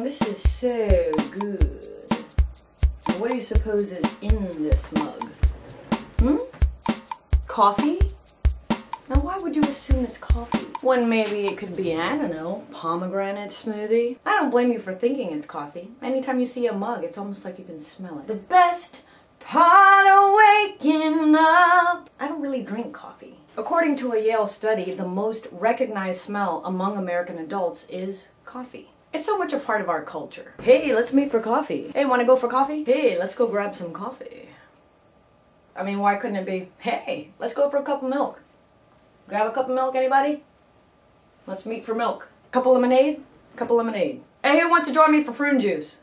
this is so good. What do you suppose is in this mug? Coffee? Now why would you assume it's coffee? When maybe it could be, I don't know, pomegranate smoothie? I don't blame you for thinking it's coffee. Anytime you see a mug, it's almost like you can smell it. The best part of waking up. I don't really drink coffee. According to a Yale study, the most recognized smell among American adults is coffee. It's so much a part of our culture. Hey, let's meet for coffee. Hey, wanna go for coffee? Hey, let's go grab some coffee. I mean, why couldn't it be, hey, let's go for a cup of milk? Grab a cup of milk, anybody? Let's meet for milk. Cup of lemonade? Cup of lemonade. Hey, who wants to join me for prune juice?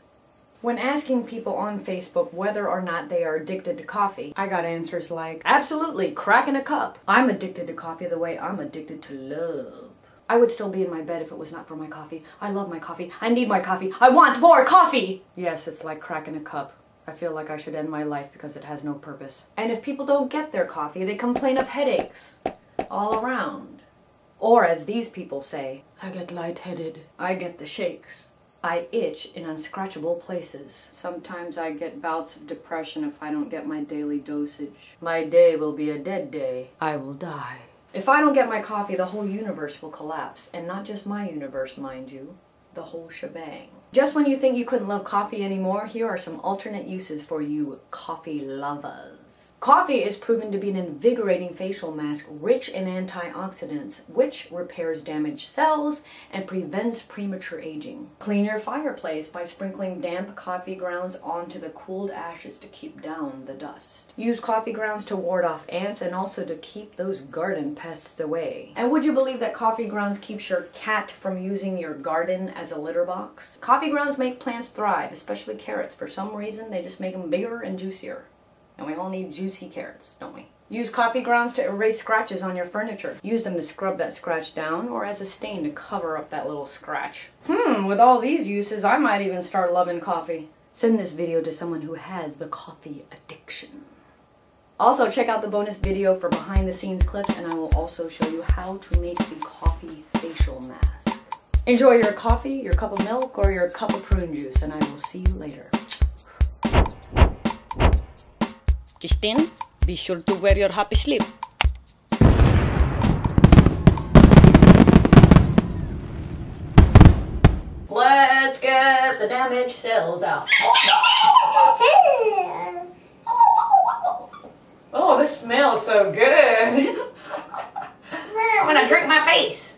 When asking people on Facebook whether or not they are addicted to coffee, I got answers like, absolutely, cracking a cup. I'm addicted to coffee the way I'm addicted to love. I would still be in my bed if it was not for my coffee. I love my coffee. I need my coffee. I want more coffee! Yes, it's like cracking a cup. I feel like I should end my life because it has no purpose. And if people don't get their coffee, they complain of headaches all around. Or as these people say, I get lightheaded. I get the shakes. I itch in unscratchable places. Sometimes I get bouts of depression if I don't get my daily dosage. My day will be a dead day. I will die. If I don't get my coffee, the whole universe will collapse. And not just my universe, mind you. The whole shebang. Just when you think you couldn't love coffee anymore, here are some alternate uses for you coffee lovers. Coffee is proven to be an invigorating facial mask rich in antioxidants, which repairs damaged cells and prevents premature aging. Clean your fireplace by sprinkling damp coffee grounds onto the cooled ashes to keep down the dust. Use coffee grounds to ward off ants and also to keep those garden pests away. And would you believe that coffee grounds keeps your cat from using your garden as a litter box? Coffee grounds make plants thrive, especially carrots. For some reason, they just make them bigger and juicier. And we all need juicy carrots, don't we? Use coffee grounds to erase scratches on your furniture. Use them to scrub that scratch down or as a stain to cover up that little scratch. With all these uses, I might even start loving coffee. Send this video to someone who has the coffee addiction. Also, check out the bonus video for behind the scenes clips, and I will also show you how to make the coffee facial mask. Enjoy your coffee, your cup of milk, or your cup of prune juice, and I will see you later. Christine, be sure to wear your happy sleep. Let's get the damaged cells out. Oh, this smells so good. I'm gonna drink my face.